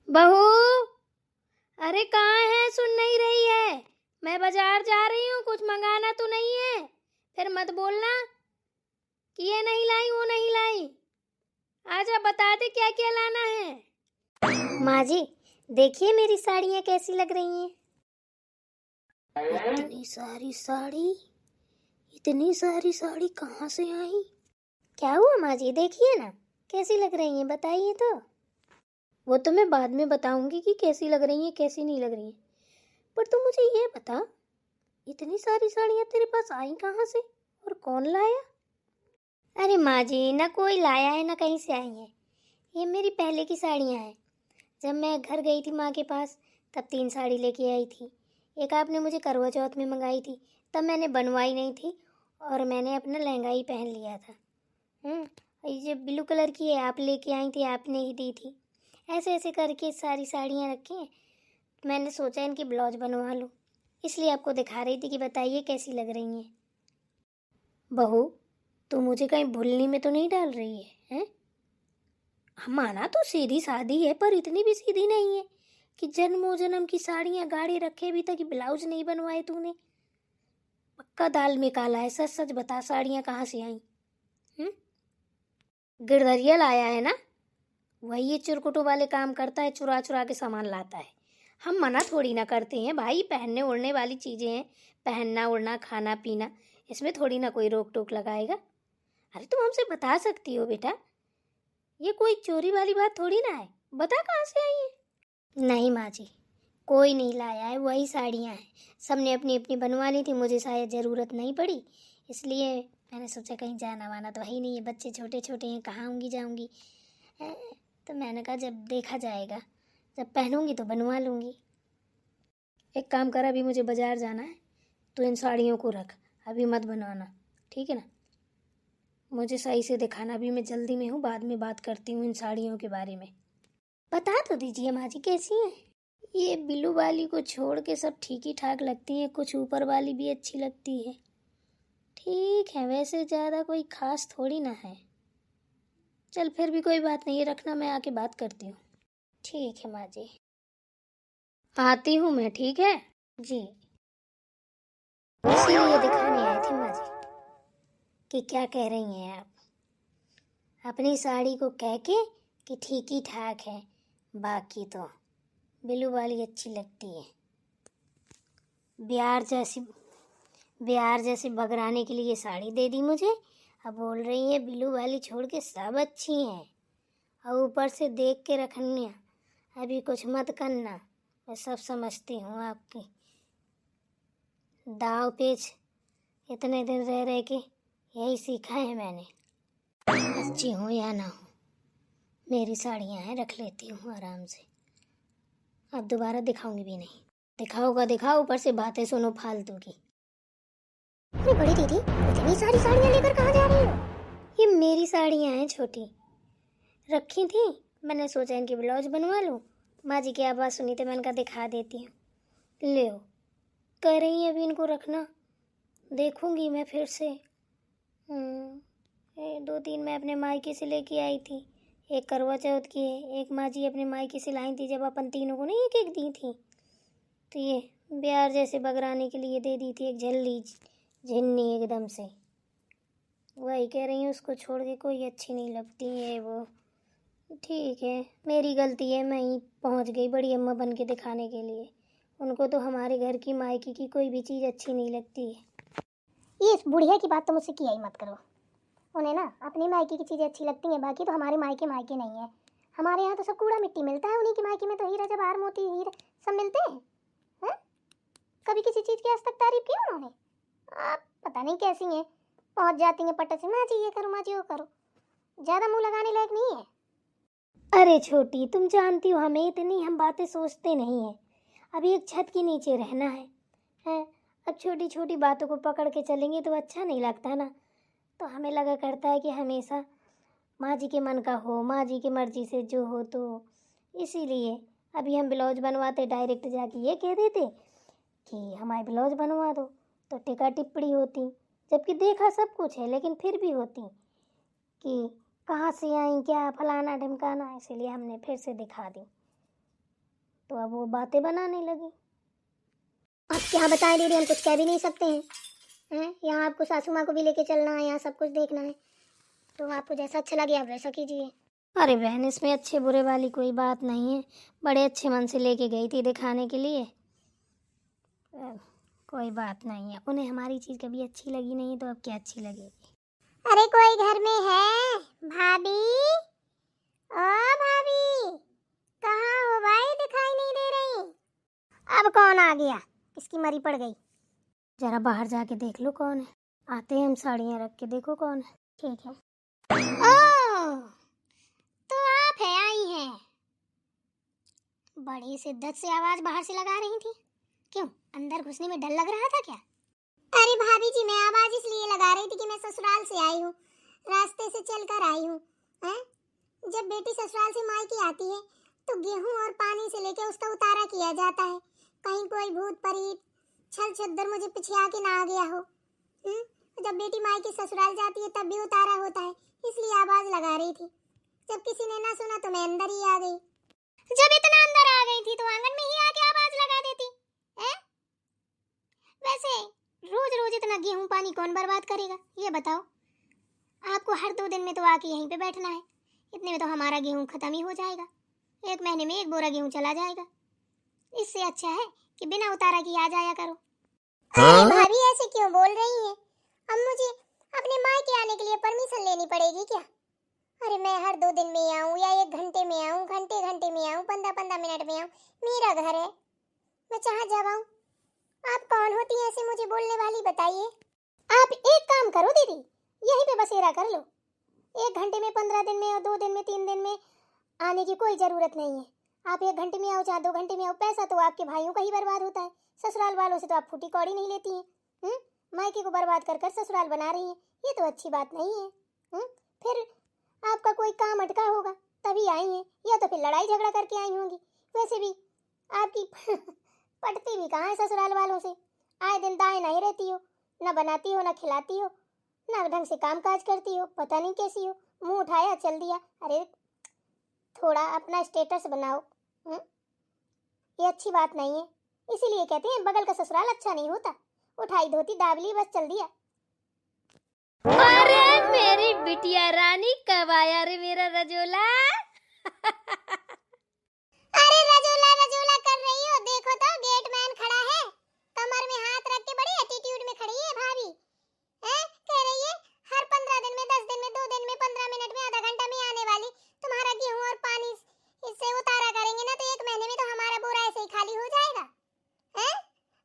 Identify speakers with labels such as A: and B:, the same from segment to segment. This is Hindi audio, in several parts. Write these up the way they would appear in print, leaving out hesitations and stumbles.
A: बहू, अरे कहाँ है? सुन नहीं रही है? मैं बाजार जा रही हूँ, कुछ मंगाना तो नहीं है? फिर मत बोलना कि ये नहीं लाई वो नहीं लाई। आजा बता दे क्या क्या लाना है। माँ जी देखिए मेरी साड़ियाँ कैसी लग रही हैं। इतनी सारी साड़ी कहाँ से आई? क्या हुआ माँ जी? देखिए ना कैसी लग रही हैं, बताइए तो। वो तो मैं बाद में बताऊंगी कि कैसी लग रही हैं कैसी नहीं लग रही हैं, पर तू मुझे ये बता, इतनी सारी साड़ियाँ तेरे पास आई कहाँ से और कौन लाया? अरे माँ जी, ना कोई लाया है ना कहीं से आई है। ये मेरी पहले की साड़ियाँ हैं। जब मैं घर गई थी माँ के पास तब 3 साड़ी लेके आई थी। एक आपने मुझे करवा चौथ में मंगाई थी, तब मैंने बनवाई नहीं थी और मैंने अपना लहंगा ही पहन लिया था। ये जो ब्लू कलर की है आप लेके आई थी, आपने ही दी थी। ऐसे ऐसे करके सारी साड़ियाँ रखी हैं। मैंने सोचा इनकी ब्लाउज बनवा लूँ, इसलिए आपको दिखा रही थी कि बताइए कैसी लग रही हैं। बहू, तू मुझे कहीं भूलने में तो नहीं डाल रही है, हैं? माना तो सीधी सादी है, पर इतनी भी सीधी नहीं है कि जन्मों जन्म की साड़ियाँ गाड़ी रखे भी तक ब्लाउज नहीं बनवाए तूने। पक्का दाल में काला है, सच सच बता साड़ियाँ कहाँ से आई? गिरधरिया लाया है ना? वही ये चिरकुटों वाले काम करता है, चुरा चुरा के सामान लाता है। हम मना थोड़ी ना करते हैं भाई, पहनने ओढ़ने वाली चीज़ें हैं। पहनना ओढ़ना खाना पीना, इसमें थोड़ी ना कोई रोक टोक लगाएगा। अरे तुम हमसे बता सकती हो बेटा, ये कोई चोरी वाली बात थोड़ी ना है। बता कहाँ से आई है? नहीं माँ जी, कोई नहीं लाया है, वही साड़ियाँ हैं। सबने अपनी अपनी बनवा ली थी, मुझे शायद ज़रूरत नहीं पड़ी, इसलिए मैंने सोचा कहीं जाना वाना तो है ही नहीं है, बच्चे छोटे छोटे हैं, कहाँ आऊँगी जाऊँगी। तो मैंने कहा जब देखा जाएगा, जब पहनूंगी तो बनवा लूँगी। एक काम कर, अभी मुझे बाज़ार जाना है, तो इन साड़ियों को रख, अभी मत बनवाना, ठीक है ना? मुझे सही से दिखाना, अभी मैं जल्दी में हूँ, बाद में बात करती हूँ इन साड़ियों के बारे में। बता तो दीजिए माँ जी कैसी हैं? ये ब्लू वाली को छोड़ के सब ठीक ही ठाक लगती हैं, कुछ ऊपर वाली भी अच्छी लगती है। ठीक है, वैसे ज़्यादा कोई खास थोड़ी ना है। चल फिर भी कोई बात नहीं है, रखना, मैं आके बात करती हूँ। ठीक है माँ जी, आती हूँ मैं, ठीक है जी। इसीलिए दिखाने आई थी माँ जी कि क्या कह रही हैं आप अपनी साड़ी को कह के कि ठीक ही ठाक है, बाकी तो ब्लू वाली अच्छी लगती है। बिहार जैसी बगराने के लिए साड़ी दे दी मुझे, अब बोल रही है ब्लू वाली छोड़ के सब अच्छी हैं, और ऊपर से देख के रखनी है। अभी कुछ मत करना, मैं सब समझती हूँ आपकी दाव पेच। इतने दिन रह रह के यही सीखा है मैंने। अच्छी हूँ या ना हो, मेरी साड़ियाँ हैं, रख लेती हूँ आराम से। अब दोबारा दिखाऊंगी भी नहीं। दिखाओगा दिखाओ, ऊपर से बातें सुनो फालतू की। अरे बड़ी दीदी, इतनी सारी साड़ियाँ लेकर कहाँ जा रही हो? ये मेरी साड़ियाँ हैं छोटी, रखी थी, मैंने सोचा इनकी ब्लाउज बनवा लूँ। माँ जी की आवाज़ सुनी तो मैंने कहा दिखा देती हूँ। ले कह रही है अभी इनको रखना, देखूंगी मैं फिर से। 2-3 मैं अपने मायके से लेके आई थी, एक करवा चौथ की है, एक माँ जी अपने मायके से लाई थी जब अपन तीनों को नहीं एक एक दी थी। तो ये बिहार जैसे बगराने के लिए दे दी थी, एक झल्ली झिन्नी एकदम से। वही कह रही हूँ, उसको छोड़ के कोई अच्छी नहीं लगती है वो। ठीक है, मेरी गलती है, मैं ही पहुँच गई बड़ी अम्मा बन के दिखाने के लिए। उनको तो हमारे घर की मायके की कोई भी चीज़ अच्छी नहीं लगती है।
B: ये इस बुढ़िया की बात तो मुझसे किया ही मत करो। उन्हें ना अपनी मायके की चीज़ें अच्छी लगती हैं, बाकी तो हमारे मायके मायके नहीं है। हमारे यहाँ तो सब कूड़ा मिट्टी मिलता है, उन्हीं के मायके में तो हीरा जवाहर मोती हीरे सब मिलते हैं। हैं? कभी किसी चीज़ की आज तक तारीफ की उन्होंने? आप पता नहीं कैसी हैं, पहुँच जाती हैं पट्टे से, माँ जी ये करो माँ जी वो करो। ज़्यादा मुँह लगाने लायक नहीं है।
A: अरे छोटी, तुम जानती हो हमें इतनी हम बातें सोचते नहीं हैं। अभी एक छत के नीचे रहना है? अब छोटी छोटी बातों को पकड़ के चलेंगे तो अच्छा नहीं लगता ना। तो हमें लगा करता है कि हमेशा माँ जी के मन का हो, माँ जी की मर्जी से जो हो, तो इसीलिए अभी हम ब्लाउज बनवाते डायरेक्ट जाके ये कह देते कि हमारे ब्लाउज बनवा दो, तो टिक्का टिप्पणी होती। जबकि देखा सब कुछ है लेकिन फिर भी होती कि कहाँ से आई क्या फलाना ढिमकाना, इसलिए हमने फिर से दिखा दी। तो अब वो बातें बनाने लगी।
B: अब क्या बताएं दीदी, हम कुछ कह भी नहीं सकते हैं। यहाँ आपको सासू माँ को भी लेके चलना है, यहाँ सब कुछ देखना है, तो आपको जैसा अच्छा लगे आप वैसा कीजिए।
A: अरे बहन, इसमें अच्छे बुरे वाली कोई बात नहीं है, बड़े अच्छे मन से लेके गई थी दिखाने के लिए। कोई बात नहीं है, उन्हें हमारी चीज़ कभी अच्छी लगी नहीं तो अब क्या अच्छी लगेगी।
B: अरे कोई घर में है? भाभी, ओ भाभी, कहाँ हो भाई, दिखाई नहीं दे रही। अब कौन आ गया, किसकी मरी पड़ गई?
A: जरा बाहर जाके देख लो कौन है। आते हैं हम साड़ियाँ रख के, देखो कौन है।
B: ठीक है। ओह, तो आप है आई हैं। बड़ी शिद्दत से आवाज बाहर से लगा रही थी, क्यों अंदर घुसने में डर लग रहा था क्या? अरे भाभी जी, मैं आवाज इसलिए लगा रही थी कि मैं ससुराल से आई हूँ, रास्ते से चलकर आई हूँ। जब बेटी ससुराल से मायके आती है तो गेहूं और पानी से लेकर उसका उतारा किया जाता है, कहीं कोई भूत प्रेत छल छद्दर मुझे पिछिया के ना आ गया हो। जब बेटी मायके ससुराल जाती है तब भी उतारा होता है, इसलिए आवाज लगा रही थी। जब किसी ने ना सुना तो मैं अंदर ही आ गई। जब इतना अंदर आ गई थी तो आंगन में ही आके आवाज लगा देती है। वैसे रोज रोज इतना गेहूं पानी कौन बर्बाद करेगा, ये बताओ। आपको हर 2 दिन में तो आके यहीं पे बैठना है, इतने में तो हमारा गेहूं खत्म ही हो जाएगा। 1 महीने में 1 बोरा गेहूं चला जाएगा। इससे अच्छा है कि बिना उतारा की आ जाया करो। अरे भाभी, ऐसे क्यों बोल रही हैं? अब मुझे अपने मायके आने के लिए परमिशन लेनी पड़ेगी क्या? अरे मैं हर 2 दिन में आऊं या 1 घंटे में आऊं, घंटे घंटे में आऊं, 15-15 मिनट में आऊं, मेरा घर है, मैं चाहे जब आऊं। आप कौन होती हैं ऐसे मुझे बोलने वाली, बताइए। आप एक काम करो दीदी, यहीं पे बसेरा कर लो। 1 घंटे में, 15 दिन में और 2 दिन में, 3 दिन में आने की कोई जरूरत नहीं है। आप 1 घंटे में आओ चाहे 2 घंटे में आओ, पैसा तो आपके भाइयों का ही बर्बाद होता है। ससुराल वालों से तो आप फूटी कौड़ी नहीं लेती हैं। मायके को बर्बाद कर कर ससुराल बना रही हैं, ये तो अच्छी बात नहीं है। फिर आपका कोई काम अटका होगा तभी आई हैं, या तो फिर लड़ाई झगड़ा करके आई होंगी। वैसे भी आपकी पटती भी कहाँ है ससुराल वालों से, आए दिन दाएं नहीं रहती हो, न बनाती हो, न खिलाती हो, न ढंग से काम काज करती हो, पता नहीं कैसी हो। मुंह उठाया चल दिया। अरे थोड़ा अपना स्टेटस बनाओ, ये अच्छी बात नहीं है। इसीलिए कहते हैं बगल का ससुराल अच्छा नहीं होता। उठाई धोती दाब ली, बस चल दिया।
A: अरे मेरी बिटिया रानी, कब आया रे मेरा रजोला?
B: अरे रजोला रजोला कर रही हो, देखो तो गेटमैन खड़ा है, कमर में हाथ रख के बड़ी एटीट्यूड में खड़ी है भाभी। कह रही है हर 15 दिन में, 10 दिन में, 2 दिन में, 15 मिनट में, आधा घंटा में आने वाली तुम्हारा गेहूं और पानी इससे उतारा करेंगे ना तो 1 महीने में तो हमारा बोरा ऐसे ही खाली हो जाएगा।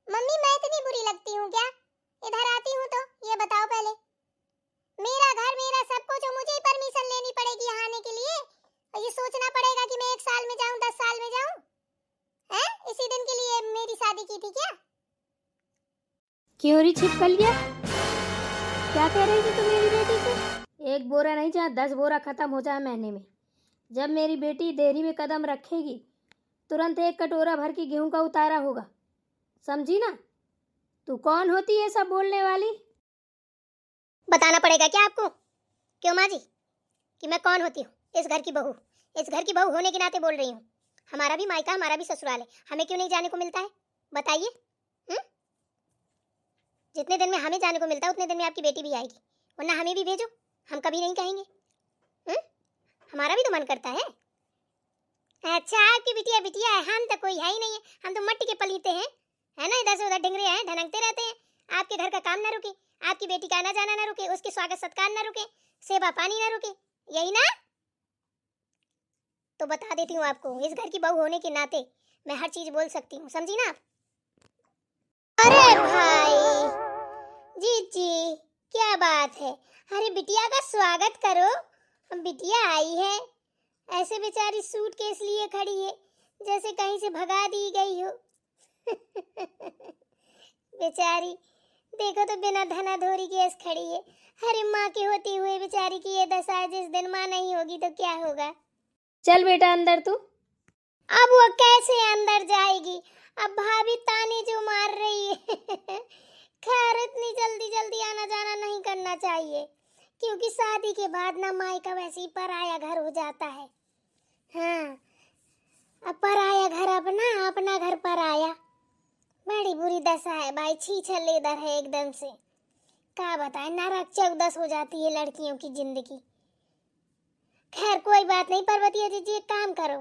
B: मम्मी, मैं इतनी बुरी लगती हूँ क्या? इधर आती हूँ तो ये बताओ पहले। मेरा घर, मेरा सब कुछ, मुझे ही परमिशन लेनी पड़ेगी यहाँ आने के लिए, और ये सोचना पड़ेगा कि मैं 1 साल में जाऊँ, 10 साल में जाऊँ। इसी दिन के लिए मेरी शादी की थी क्या?
A: क्यों री छिपकलिया, क्या कह रही थी तू मेरी बेटी से? 1 बोरा नहीं, चाहे 10 बोरा खत्म हो जाए महीने में, जब मेरी बेटी देरी में कदम रखेगी तुरंत 1 कटोरा भर के गेहूं का उतारा होगा, समझी ना? तू कौन होती है सब बोलने वाली?
B: बताना पड़ेगा क्या आपको? क्यों माँ जी, कि मैं कौन होती हूँ? इस घर की बहू, इस घर की बहू होने के नाते बोल रही हूँ। हमारा भी मायका, हमारा भी ससुराल है, हमें क्यों नहीं जाने को मिलता है, बताइए। जितने दिन में हमें जाने को मिलता है उतने दिन में आपकी बेटी भी आएगी, वरना हमें भी भेजो, हम कभी नहीं कहेंगे। हमारा भी तो मन करता है। अच्छा, आपकी बिटिया बिटिया है, हम तो कोई है ही नहीं है, हम तो मट्टी के पलीते हैं, है ना? इधर से उधर ढिंगरे हैं, ढनकते रहते हैं। आपके घर का काम ना रुके, आपकी बेटी का आना जाना ना रुके, उसके स्वागत सत्कार ना रुके, सेवा पानी ना रुके, यही ना? तो बता देती हूँ आपको, इस घर की बहू होने के नाते मैं हर चीज बोल सकती हूँ, समझी ना आप? अरे भाई जी, क्या बात है? अरे बिटिया का स्वागत करो, बिटिया आई है, ऐसे बेचारी सूटकेस लिए खड़ी है जैसे कहीं से भगा दी गई हो। बेचारी देखो तो बिना धना धोरी के ऐसे खड़ी है। अरे माँ के होते हुए बेचारी की ये दशा है, जिस दिन माँ नहीं होगी तो क्या होगा?
A: चल बेटा अंदर तू।
B: अब वो कैसे अंदर जाएगी? अब भाभी ताने जो मार रही है। खैर इतनी जल्दी जल्दी आना जाना नहीं करना चाहिए, क्योंकि शादी के बाद ना मायका वैसे ही पराया घर हो जाता है। हाँ, अब पराया घर अपना, ऐसा है भाई, छीछल इधर है एकदम से, क्या बताएं, नरक चौदस हो जाती है लड़कियों की जिंदगी। खैर कोई बात नहीं पर्वती जी, एक काम करो,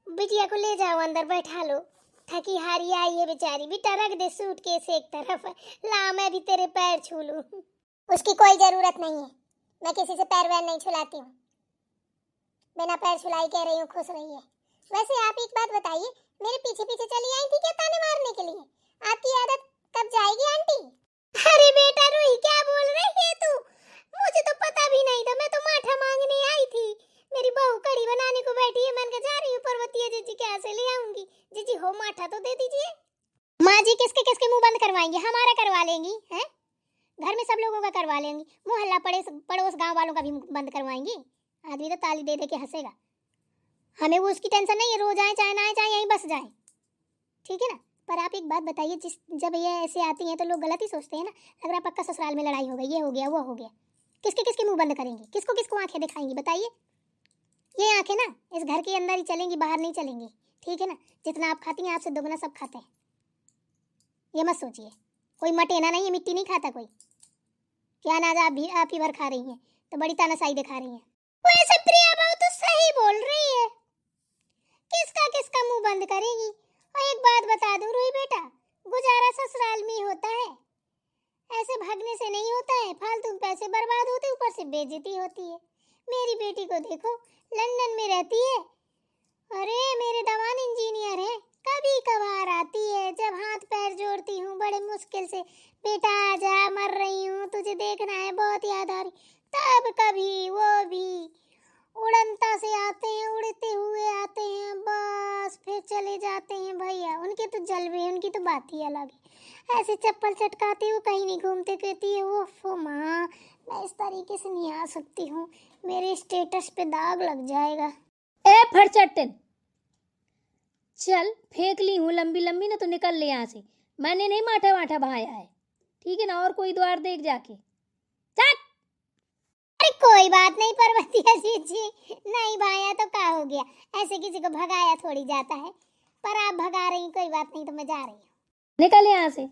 B: बिटिया को ले जाओ अंदर बैठा लो, थकी हारी आई है बेचारी, बेटा रख दे सूटकेस एक तरफ, ला मैं भी तेरे पैर छू लूं। उसकी कोई जरूरत नहीं है, मैं किसी से पैर वैर नहीं छुलाती हूँ, बिना पैर छुलाई कह रही हूँ, खुश रही है। वैसे आप एक बात बताइए, मेरे पीछे पीछे चली आई थी क्या ताने मारने के लिए? आपकी आदत कब जाएगी आंटी? अरे बेटा रूही, क्या बोल रही है तू? मुझे तो पता भी नहीं था, मैं तो माठा मांगने आई थी, मेरी बहू कड़ी बनाने को बैठी है, मैंने कहा जा रही हूँ पर्वती जीजी के यहाँ से ले आऊंगी। जीजी हो माठा तो दे दीजिए। माँ जी किसके किसके मुंह बंद करवाएंगे, हमारा करवा लेंगी हैं? घर में सब लोगों का करवा लेंगी, मोहल्ला पड़ोस गांव वालों का भी बंद करवाएंगी। आदमी तो ताली दे दे के हंसेगा, हमें वो उसकी टेंशन नहीं है, रोज आए चाहे ना आए चाहे यहीं बस जाए, ठीक है ना। पर आप एक बात बताइए, जब ये ऐसे आती हैं तो लोग गलत ही सोचते हैं ना, लग रहा पक्का ससुराल में लड़ाई हो गई, ये हो गया वो हो गया। किसके किसके मुंह बंद करेंगी, किसको किसको आंखें दिखाएंगी बताइए? ये आंखें ना इस घर के अंदर ही चलेंगी, बाहर नहीं चलेंगी, ठीक है ना। जितना आप खाती हैं आपसे दोगुना सब खाते हैं, ये मत सोचिए। कोई मटेना नहीं है, मिट्टी नहीं खाता कोई। क्या अनाज आप ही भर खा रही हैं, तो बड़ी तानाशाही दिखा रही हैं। वैसे प्रिया बहू तो सही बोल रही है, किसका किसका मुंह बंद करेगी। और एक बात बता दूं रूही बेटा, गुजारा ससुराल में ही होता है, ऐसे भागने से नहीं होता है, फालतू पैसे बर्बाद होते, ऊपर से बेइज्जती होती है। मेरी बेटी को देखो, लंदन में रहती है, अरे मेरे दवान इंजीनियर है, कभी कभार आती है, जब हाथ पैर जोड़ती हूँ बड़े मुश्किल से, बेटा आजा मर रही हूँ तुझे देखना है बहुत याद आ रही, तब कभी वो भी उड़नता से आते हैं, उड़ते हुए आते हैं, बस फिर चले जाते हैं। भैया उनके तो जलवे, उनकी तो बात ही अलग है, ऐसे चप्पल चटकाते हुए कहीं नहीं घूमते, कहती है ओफो माँ मैं इस तरीके से नहीं आ सकती हूँ, मेरे स्टेटस पे दाग लग जाएगा।
A: ए फरचट्टन, चल फेंक ली हूँ लंबी लंबी ना, तो निकल ले यहाँ से, मैंने नहीं माठा माठा बहाया है, ठीक है ना। और कोई द्वार देख जाके चल।
B: अरे कोई बात नहीं पर्वती जी, नहीं भाया तो क्या हो गया, ऐसे किसी को भगाया थोड़ी जाता है, पर आप भगा रही, कोई बात नहीं तो मैं जा रही हूँ।
A: निकल यहाँ से।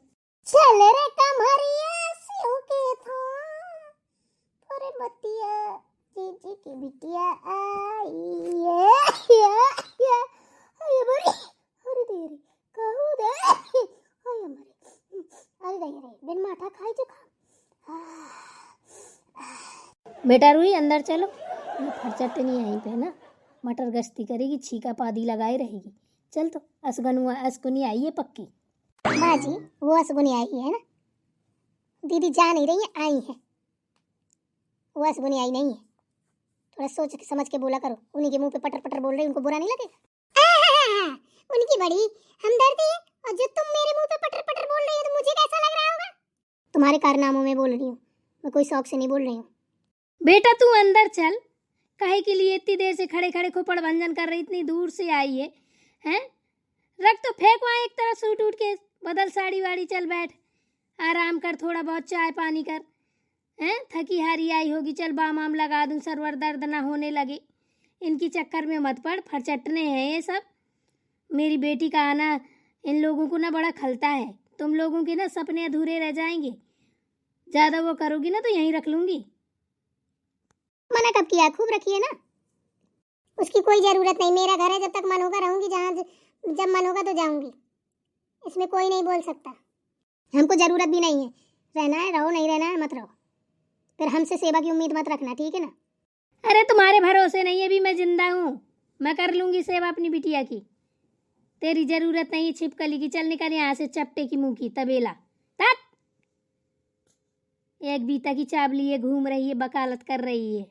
B: चल रे कमरिया सिंह के थाम, अरे बतिया जीजी की बिटिया आई है, अरे बड़ी अरे देरी कहू दे, अरे मरे, अरे देरी बिन माठा खाई जो खा।
A: बेटा रूही अंदर चलो, ये फरचट्टनी यहीं पे ना मटर गश्ती करेगी, छीका पादी लगाए रहेगी। चल तो असगुनी आई है पक्की।
B: माँ जी वो असगुनी आई है ना, दीदी जा नहीं रही है, आई है, वो असगुनी आई नहीं है, थोड़ा सोच के समझ के बोला करो, उन्हीं के मुंह पे पटर पटर बोल रही, उनको बुरा नहीं लगेगा? उनकी बड़ी हमदर्दी है, और जो तुम मेरे मुंह पे पटर पटर बोल रही हो तो मुझे कैसा लग रहा होगा? तुम्हारे कारनामों में बोल रही हूँ, मैं कोई शौक से नहीं बोल रही हूँ।
A: बेटा तू अंदर चल, काहे के लिए इतनी देर से खड़े खड़े खोपड़ भंजन कर रही, इतनी दूर से आई है हैं? रख तो फेंक वहाँ एक तरफ, सूट उठ के बदल साड़ी वाड़ी, चल बैठ आराम कर, थोड़ा बहुत चाय पानी कर, हैं थकी हारी आई होगी, चल बाम आम लगा दूं, सरवर दर्द ना होने लगे। इनकी चक्कर में मत पड़, फरचटने हैं ये सब। मेरी बेटी का आना इन लोगों को ना बड़ा खलता है, तुम लोगों के ना सपने अधूरे रह जाएंगे, ज़्यादा वो करोगी ना तो यहीं रख लूँगी।
B: मना कब किया, खूब रखी है ना, उसकी कोई जरूरत नहीं, मेरा घर है, जब तक मन होगा रहूंगी, जहाँ जब मन होगा तो जाऊंगी, इसमें कोई नहीं बोल सकता। हमको जरूरत भी नहीं है, रहना है रहो, नहीं रहना है मत रहो, फिर हमसे सेवा की उम्मीद मत रखना, ठीक है ना।
A: अरे तुम्हारे भरोसे नहीं है, भी मैं जिंदा हूँ, मैं कर लूँगी सेवा अपनी बिटिया की, तेरी जरूरत नहीं छिपकली की। चल निकल यहाँ से, चपटे की मुंह की तबेला, तक एक बीता की चावली है, घूम रही है, वकालत कर रही है।